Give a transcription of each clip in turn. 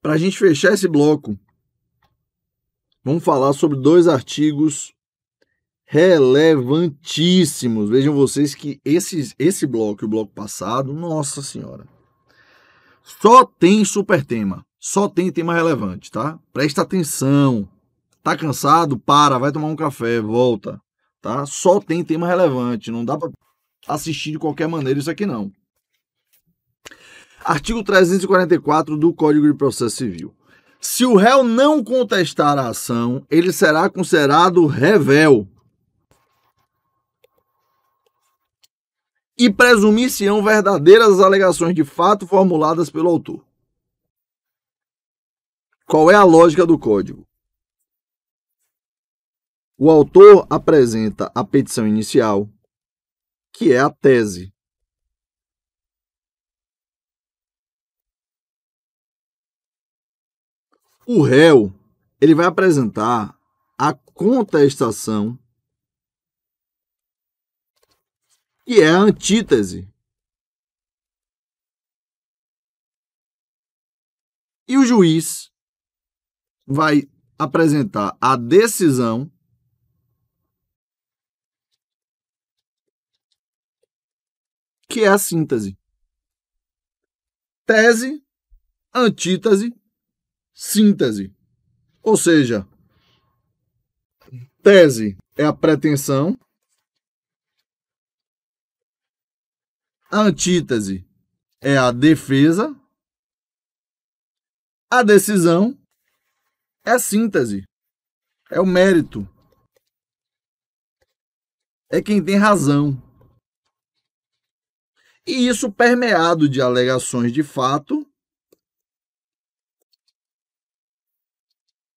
Para a gente fechar esse bloco, vamos falar sobre 2 artigos relevantíssimos. Vejam vocês que esse bloco e o bloco passado, nossa senhora, só tem super tema, só tem tema relevante, tá? Presta atenção. Tá cansado? Para, vai tomar um café, volta, tá? Só tem tema relevante, não dá para assistir de qualquer maneira isso aqui não. Artigo 344 do Código de Processo Civil. Se o réu não contestar a ação, ele será considerado revel e presumir-se-ão verdadeiras as alegações de fato formuladas pelo autor. Qual é a lógica do Código? O autor apresenta a petição inicial, que é a tese. O réu, ele vai apresentar a contestação, que é a antítese. E o juiz vai apresentar a decisão, que é a síntese. Tese, antítese, síntese. Ou seja, tese é a pretensão, a antítese é a defesa, a decisão é a síntese, é o mérito, é quem tem razão. E isso permeado de alegações de fato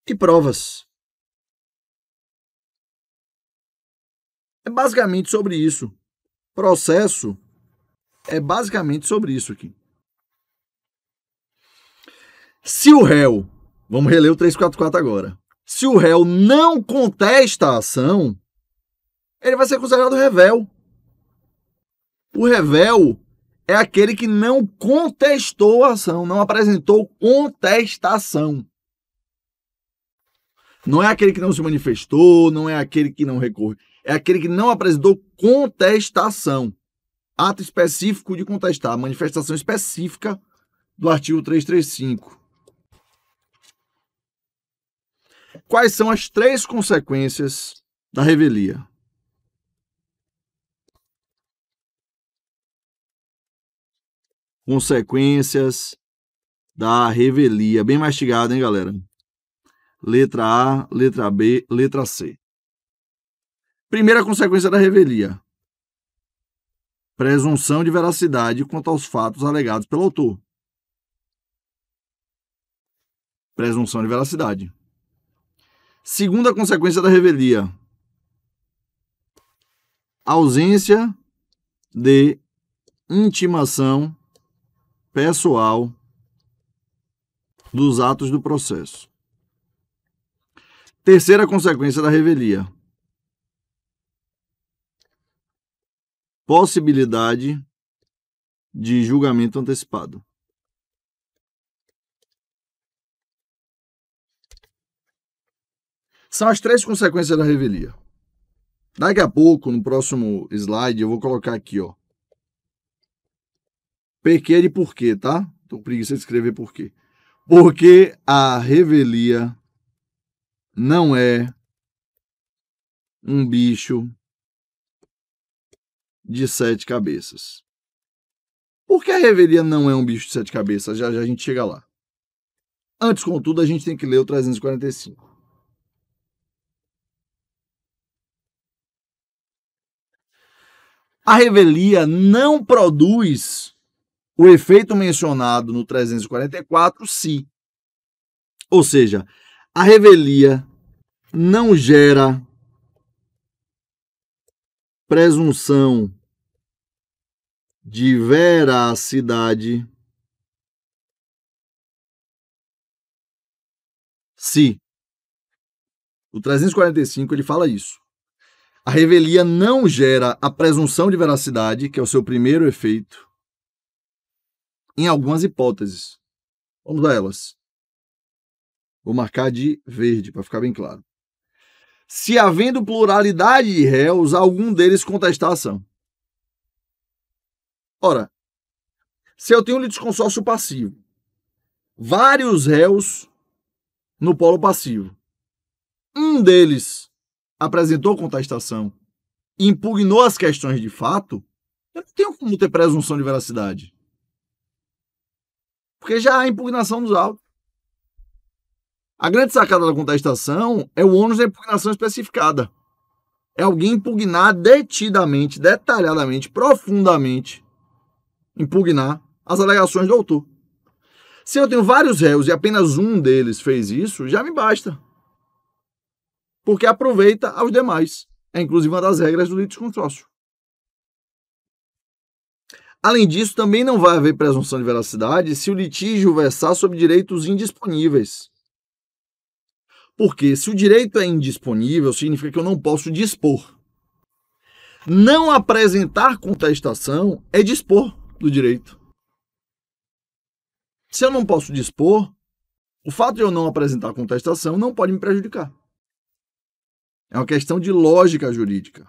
e provas. É basicamente sobre isso. Processo é basicamente sobre isso aqui. Se o réu, vamos reler o 344 agora. Se o réu não contesta a ação, ele vai ser considerado revel. O revel é aquele que não contestou a ação, não apresentou contestação. Não é aquele que não se manifestou, não é aquele que não recorre, é aquele que não apresentou contestação. Ato específico de contestar, manifestação específica do artigo 335. Quais são as 3 consequências da revelia? Consequências da revelia. Bem mastigado, hein, galera? Letra A, letra B, letra C. Primeira consequência da revelia: presunção de veracidade quanto aos fatos alegados pelo autor. Presunção de veracidade. Segunda consequência da revelia: ausência de intimação pessoal dos atos do processo. Terceira consequência da revelia: possibilidade de julgamento antecipado. São as 3 consequências da revelia. Daqui a pouco, no próximo slide, eu vou colocar aqui, ó. PQ de porquê, tá? Tô com preguiça de escrever porquê. Porque a revelia não é um bicho de 7 cabeças. Por que a revelia não é um bicho de 7 cabeças? Já já a gente chega lá. Antes, contudo, a gente tem que ler o 345. A revelia não produz o efeito mencionado no 344 se, ou seja, a revelia não gera presunção de veracidade se O 345 ele fala isso. A revelia não gera a presunção de veracidade, que é o seu primeiro efeito, em algumas hipóteses. Vamos a elas. Vou marcar de verde para ficar bem claro. Se havendo pluralidade de réus, algum deles contestar a ação. Ora, se eu tenho um litisconsórcio passivo, vários réus no polo passivo, um deles apresentou contestação e impugnou as questões de fato, eu não tenho como ter presunção de veracidade. Porque já há impugnação dos autos. A grande sacada da contestação é o ônus da impugnação especificada. É alguém impugnar detidamente, detalhadamente, profundamente, impugnar as alegações do autor. Se eu tenho vários réus e apenas um deles fez isso, já me basta. Porque aproveita aos demais. É inclusive uma das regras do litisconsórcio. Além disso, também não vai haver presunção de veracidade se o litígio versar sobre direitos indisponíveis. Porque se o direito é indisponível, significa que eu não posso dispor. Não apresentar contestação é dispor do direito. Se eu não posso dispor, o fato de eu não apresentar contestação não pode me prejudicar. É uma questão de lógica jurídica.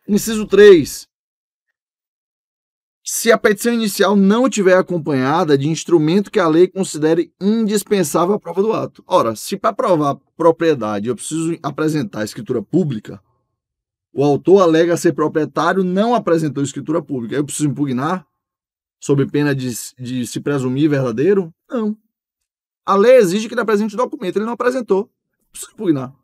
Inciso 3. Se a petição inicial não tiver acompanhada de instrumento que a lei considere indispensável à prova do ato. Ora, se para provar propriedade eu preciso apresentar a escritura pública, o autor alega ser proprietário, não apresentou escritura pública, eu preciso impugnar sob pena de se presumir verdadeiro? Não. A lei exige que ele apresente o documento, ele não apresentou, precisa impugnar.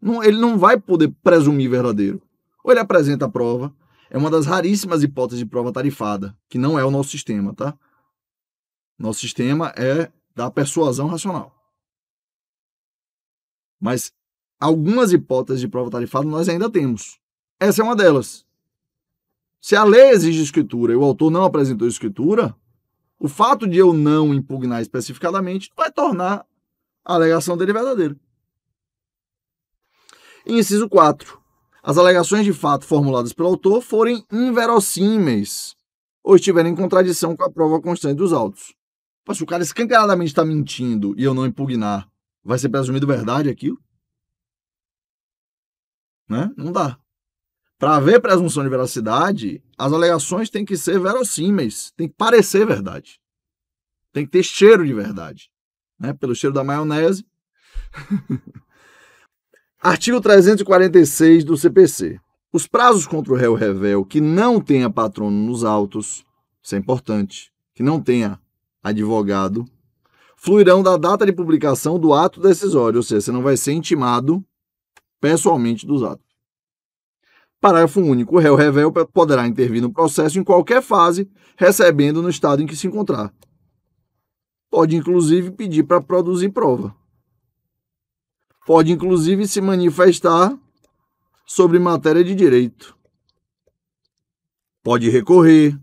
Não, ele não vai poder presumir verdadeiro. Ou ele apresenta a prova. É uma das raríssimas hipóteses de prova tarifada, que não é o nosso sistema, tá? Nosso sistema é da persuasão racional. Mas algumas hipóteses de prova tarifada nós ainda temos. Essa é uma delas. Se a lei exige escritura e o autor não apresentou escritura, o fato de eu não impugnar especificadamente vai tornar a alegação dele verdadeira. Inciso 4. As alegações de fato formuladas pelo autor forem inverossímeis ou estiverem em contradição com a prova constante dos autos. Mas se o cara escancaradamente está mentindo e eu não impugnar, vai ser presumido verdade aquilo? Né? Não dá. Para haver presunção de veracidade, as alegações têm que ser verossímeis, tem que parecer verdade. Tem que ter cheiro de verdade. Né? Pelo cheiro da maionese. Artigo 346 do CPC. Os prazos contra o réu revel que não tenha patrono nos autos, isso é importante, que não tenha advogado, fluirão da data de publicação do ato decisório, ou seja, você não vai ser intimado pessoalmente dos atos. Parágrafo único. O réu revel poderá intervir no processo em qualquer fase, recebendo no estado em que se encontrar. Pode, inclusive, pedir para produzir prova. Pode, inclusive, se manifestar sobre matéria de direito. Pode recorrer.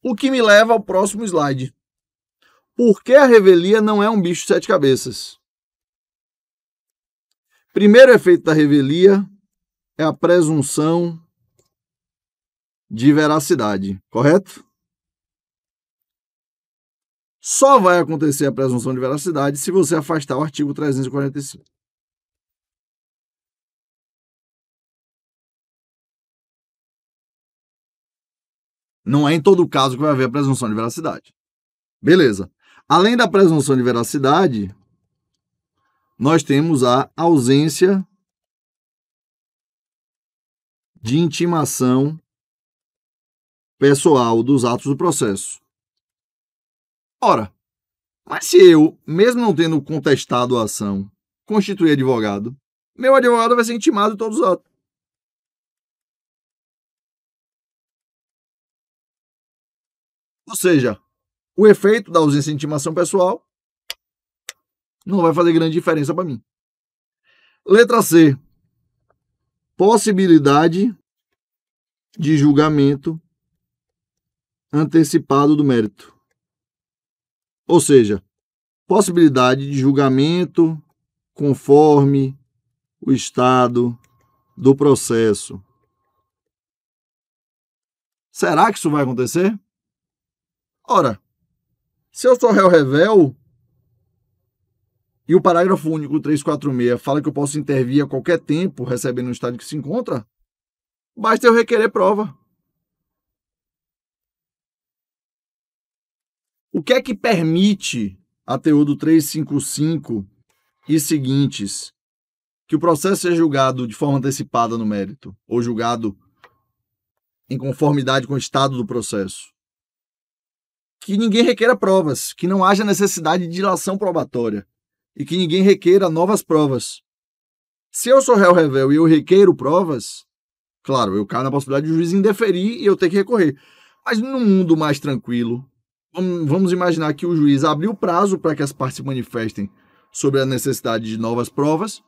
O que me leva ao próximo slide. Por que a revelia não é um bicho de sete cabeças? Primeiro efeito da revelia é a presunção de veracidade, correto? Só vai acontecer a presunção de veracidade se você afastar o artigo 345. Não é em todo caso que vai haver a presunção de veracidade. Beleza. Além da presunção de veracidade, nós temos a ausência de intimação pessoal dos atos do processo. Ora, mas se eu, mesmo não tendo contestado a ação, constituir advogado, meu advogado vai ser intimado de todos os atos. Ou seja, o efeito da ausência de intimação pessoal não vai fazer grande diferença para mim. Letra C. Possibilidade de julgamento antecipado do mérito. Ou seja, possibilidade de julgamento conforme o estado do processo. Será que isso vai acontecer? Ora, se eu sou réu revel e o parágrafo único 346 fala que eu posso intervir a qualquer tempo recebendo o estado que se encontra, basta eu requerer prova. O que é que permite a teor do 355 e seguintes que o processo seja julgado de forma antecipada no mérito ou julgado em conformidade com o estado do processo? Que ninguém requeira provas, que não haja necessidade de dilação probatória e que ninguém requeira novas provas. Se eu sou réu revel e eu requeiro provas, claro, eu caio na possibilidade de o juiz indeferir e eu ter que recorrer. Mas num mundo mais tranquilo, vamos imaginar que o juiz abriu o prazo para que as partes se manifestem sobre a necessidade de novas provas.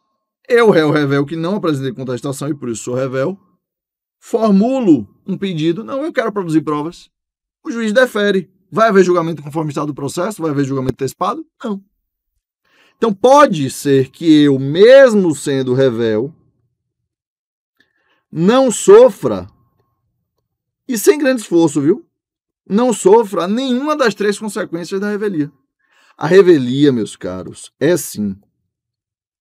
Eu, réu revel, que não apresentei contestação e por isso sou revel, formulo um pedido. Não, eu quero produzir provas. O juiz defere. Vai haver julgamento conforme o estado do processo? Vai haver julgamento antecipado? Não. Então pode ser que eu, mesmo sendo revel, não sofra, e sem grande esforço, viu? Não sofra nenhuma das três consequências da revelia. A revelia, meus caros, é sim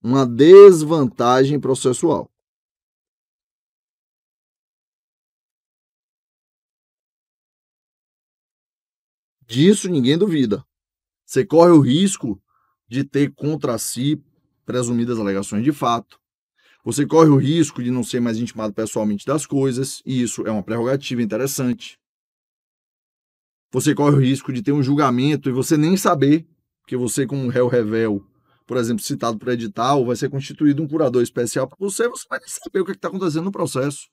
uma desvantagem processual. Disso ninguém duvida. Você corre o risco de ter contra si presumidas alegações de fato. Você corre o risco de não ser mais intimado pessoalmente das coisas, e isso é uma prerrogativa interessante. Você corre o risco de ter um julgamento e você nem saber, que você, como réu revel, por exemplo, citado por edital, vai ser constituído um curador especial para você vai nem saber o que está acontecendo no processo.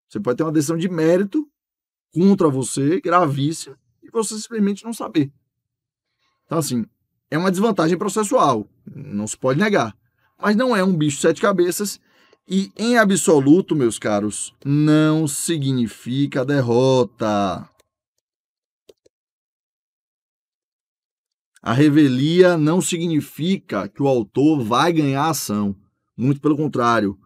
Você pode ter uma decisão de mérito contra você, gravíssima, e você simplesmente não saber. Então, assim, é uma desvantagem processual, não se pode negar. Mas não é um bicho de sete cabeças e, em absoluto, meus caros, não significa derrota. A revelia não significa que o autor vai ganhar a ação. Muito pelo contrário.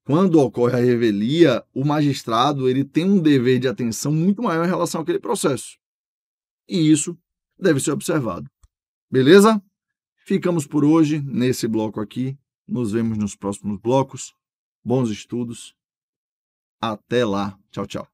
Quando ocorre a revelia, o magistrado ele tem um dever de atenção muito maior em relação àquele processo. E isso deve ser observado. Beleza? Ficamos por hoje nesse bloco aqui. Nos vemos nos próximos blocos. Bons estudos. Até lá. Tchau, tchau.